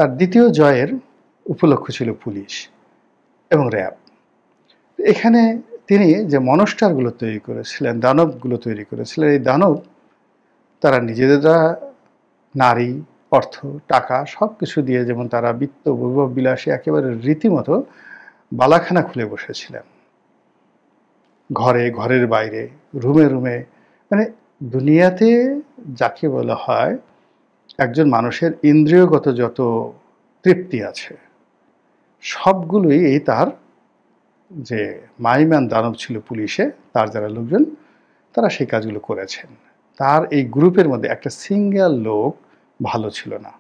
তার দ্বিতীয় জয়ের উপলক্ষ ছিল পুলিশ এবং র্যাব। এখানে তিনি যে মনস্টারগুলো তৈরি করেছিলেন, দানবগুলো তৈরি করেছিলেন, এই দানব তারা নিজেরা নারী, অর্থ, টাকা সব কিছু দিয়ে যেমন তারা বিত্ত বৈভব বিলাসী একেবারে রীতিমতো বালাখানা খুলে বসেছিলেন, ঘরে, ঘরের বাইরে, রুমে রুমে। মানে দুনিয়াতে যাকে বলা হয় একজন মানুষের ইন্দ্রিয়গত যত তৃপ্তি আছে সবগুলোই এই তার যে মাইম্যান দানব ছিল পুলিশে, তার যারা লোকজন তারা সেই কাজগুলো করেছেন। তার এই গ্রুপের মধ্যে একটা সিঙ্গেল লোক ভালো ছিল না।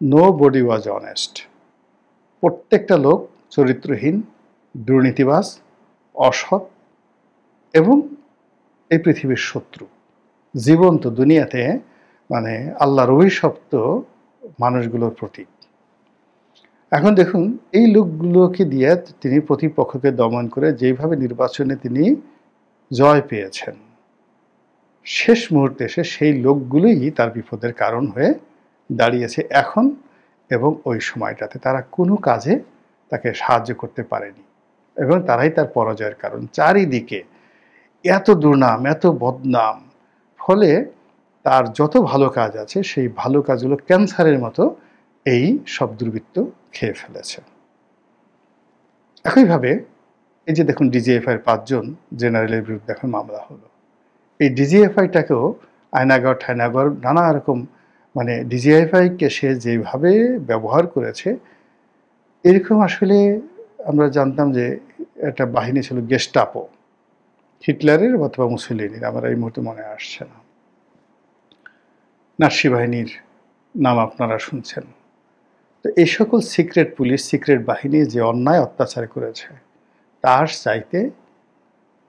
Nobody was honest. প্রত্যেকটা লোক চরিত্রহীন, দুর্নীতিবাজ, অসৎ এবং এই পৃথিবীর শত্রু, জীবন্ত দুনিয়াতে মানে আল্লাহর অভিশপ্ত মানুষগুলোর প্রতীক। এখন দেখুন এই লোকগুলোকে দিয়ে তিনি প্রতিপক্ষকে দমন করে যেইভাবে নির্বাচনে তিনি জয় পেয়েছেন, শেষ মুহূর্তে এসে সেই লোকগুলোই তার বিপদের কারণ হয়ে দাঁড়িয়েছে এখন এবং ওই সময়টাতে তারা কোনো কাজে তাকে সাহায্য করতে পারেনি এবং তারাই তার পরাজয়ের কারণ। চারিদিকে এত দুর্নাম, এত বদনাম, ফলে তার যত ভালো কাজ আছে সেই ভালো কাজগুলো ক্যান্সারের মতো এই সব দুর্বৃত্ত খেয়ে ফেলেছে। একইভাবে এই যে দেখুন ডিজিএফআইয়ের 5 জন জেনারেলের বিরুদ্ধে এখন মামলা হলো। এই ডিজিএফআইটাকেও আয়নাগর ঠায়নাগর নানা রকম মানে ডিজিএফআইকে সে যেভাবে ব্যবহার করেছে, এরকম আসলে আমরা জানতাম যে একটা বাহিনী ছিল গেস্টাপো, হিটলারের অথবা মুসলিনির, আমার এই মুহূর্তে মনে আসছে না। নাৎসি বাহিনীর নাম আপনারা শুনছেন। তো এই সকল সিক্রেট পুলিশ, সিক্রেট বাহিনী যে অন্যায় অত্যাচার করেছে তার চাইতে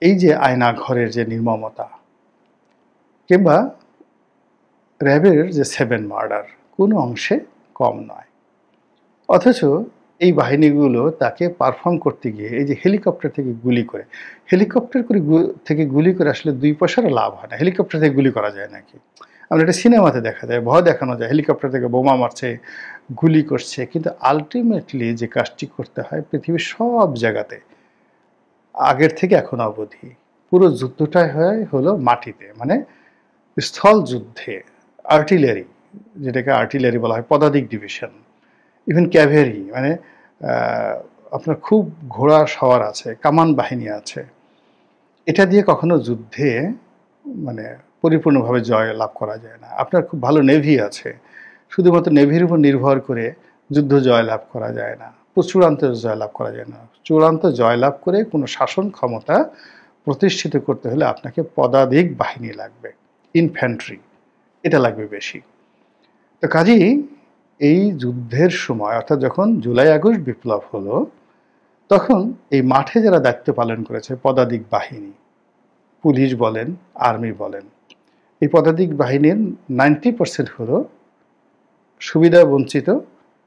এই যে আয়নাঘরের যে নির্মমতা কিংবা র্যাবের যে 7 মার্ডার কোনো অংশে কম নয়। অথচ এই বাহিনীগুলো তাকে পারফর্ম করতে গিয়ে এই যে হেলিকপ্টার থেকে গুলি করে, হেলিকপ্টার থেকে গুলি করে আসলে 2 পয়সারও লাভ হয় না। হেলিকপ্টার থেকে গুলি করা যায় নাকি? আমরা এটা সিনেমাতে দেখা যায়, ভয় দেখানো যায়, হেলিকপ্টার থেকে বোমা মারছে, গুলি করছে, কিন্তু আলটিমেটলি যে কাজটি করতে হয় পৃথিবীর সব জায়গাতে আগের থেকে এখন অবধি পুরো যুদ্ধটাই হলো মাটিতে, মানে স্থল যুদ্ধে আর্টিলারি, যেটাকে আর্টিলারি বলা হয়, পদাতিক ডিভিশন, ইভেন ক্যাভেরি, মানে আপনার খুব ঘোড়া সওয়ার আছে, কামান বাহিনী আছে। এটা দিয়ে কখনো যুদ্ধে মানে পরিপূর্ণভাবে জয় লাভ করা যায় না। আপনার খুব ভালো নেভি আছে, শুধুমাত্র নেভির উপর নির্ভর করে যুদ্ধ জয় লাভ করা যায় না, চূড়ান্ত জয় লাভ করা যায় না। চূড়ান্ত জয় লাভ করে কোনো শাসন ক্ষমতা প্রতিষ্ঠিত করতে হলে আপনাকে পদাতিক বাহিনী লাগবে, ইনফ্যান্ট্রি, এটা লাগবে বেশি। তো কাজেই এই যুদ্ধের সময় অর্থাৎ যখন জুলাই আগস্ট বিপ্লব হলো তখন এই মাঠে যারা দায়িত্ব পালন করেছে পদাতিক বাহিনী, পুলিশ বলেন, আর্মি বলেন, এই পদাতিক বাহিনীর 90% হলো সুবিধা বঞ্চিত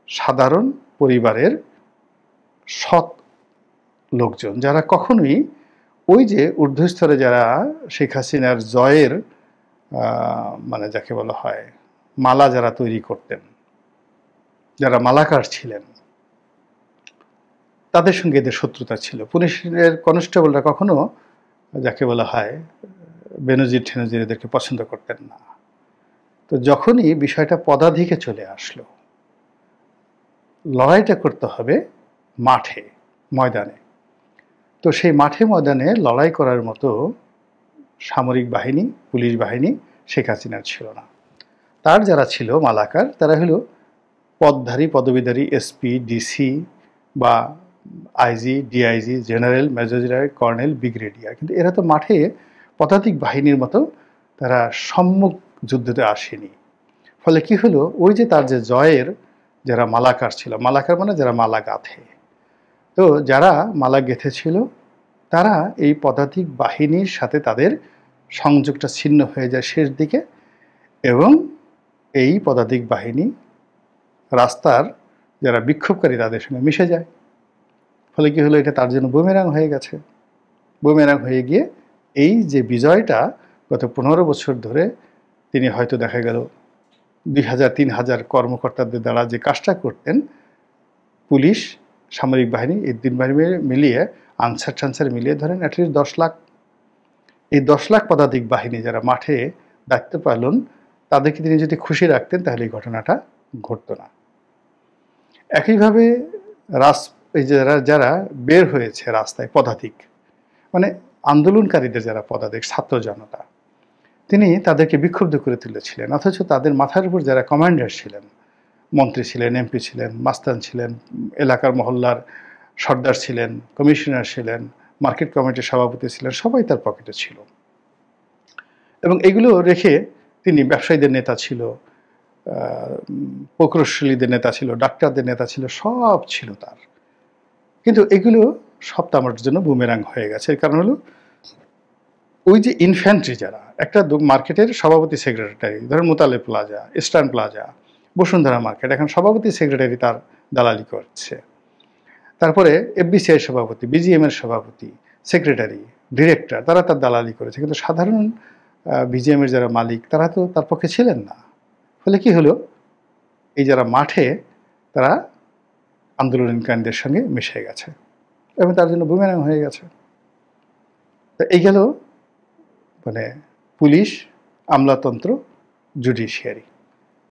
সাধারণ পরিবারের সৎ লোকজন, যারা কখনোই ওই যে ঊর্ধ্বস্তরে যারা শেখ হাসিনার জয়ের মানে যাকে বলা হয় মালা যারা তৈরি করতেন, যারা মালাকার ছিলেন, তাদের সঙ্গে এদের শত্রুতা ছিল। পুলিশের কনস্টেবলরা কখনো যাকে বলা হয় বেনজির ঠেনজির এদেরকে পছন্দ করতেন না। তো যখনই বিষয়টা পদাধিকে চলে আসলো, লড়াইটা করতে হবে মাঠে ময়দানে, তো সেই মাঠে ময়দানে লড়াই করার মতো সামরিক বাহিনী, পুলিশ বাহিনী শেখ হাসিনার ছিল না। তার যারা ছিল মালাকার, তারা হলো পদধারী, পদবীধারী এসপি, ডিসি বা IG, DIG, general, major general, colonel, brigadier. কিন্তু এরা তো মাঠে পদাতিক বাহিনীর মতো তারা সম্মুখ যুদ্ধতে আসেনি। ফলে কি হলো, ওই যে তার যে জয়ের যারা মালাকার ছিল, মালাকার মানে যারা মালা গাঁথে, তো যারা মালা গেঁথেছিল তারা এই পদাতিক বাহিনীর সাথে তাদের সংযোগটা ছিন্ন হয়ে যায় শেষ দিকে, এবং এই পদাতিক বাহিনী রাস্তার যারা বিক্ষোভকারী তাদের সঙ্গে মিশে যায়। ফলে কি হলো, এটা তার জন্য বুমেরাং হয়ে গেছে। বুমেরাং হয়ে গিয়ে এই যে বিজয়টা গত 15 বছর ধরে তিনি হয়তো দেখা গেল 2000-3000 কর্মকর্তাদের দ্বারা যে কাজটা করতেন পুলিশ, সামরিক বাহিনী, এই 3 বাহিনী মিলিয়ে আনসার টানসার মিলিয়ে ধরেন অ্যাটলিস্ট 10 লাখ। এই 10 লাখ পদাতিক বাহিনী যারা মাঠে দায়িত্ব পালন, তাদেরকে তিনি যদি খুশি রাখতেন তাহলে এই ঘটনাটা ঘটতো না। একইভাবে এই যারা যারা বের হয়েছে রাস্তায় পদাতিক, মানে আন্দোলনকারীদের যারা পদাতিক, ছাত্র জনতা, তিনি তাদেরকে বিক্ষুব্ধ করে তুলেছিলেন। অথচ তাদের মাথার উপর যারা কমান্ডার ছিলেন, মন্ত্রী ছিলেন, এমপি ছিলেন, মাস্তান ছিলেন, এলাকার মহল্লার সর্দার ছিলেন, কমিশনার ছিলেন, মার্কেট কমিটির সভাপতি ছিলেন, সবাই তার পকেটে ছিল। এবং এগুলো রেখে তিনি ব্যবসায়ীদের নেতা ছিল, প্রকৌশলীদের নেতা ছিল, ডাক্তারদের নেতা ছিল, সব ছিল তার। কিন্তু এগুলো সব তো আমার জন্য বুমেরাং হয়ে গেছে। এর কারণ হলো ওই যে ইনফ্যান্ট্রি যারা, একটা মার্কেটের সভাপতি সেক্রেটারি, ধরেন মোতালে plaza, eastern plaza, Bashundhara market, এখন সভাপতি সেক্রেটারি তার দালালি করছে। তারপরে এফবিসিআই সভাপতি, বিজিএম এর সভাপতি, সেক্রেটারি, ডিরেক্টর, তারা তার দালালি করেছে। কিন্তু সাধারণ বিজিএম এর যারা মালিক, তারা তো তার পক্ষে ছিলেন না। ফলে কি হলো, এই যারা মাঠে, তারা আন্দোলনকারীদের সঙ্গে মিশে গেছে এবং তার জন্য বুমেরাং হয়ে গেছে। তো এই গেল মানে পুলিশ, আমলাতন্ত্র, জুডিশিয়ারি।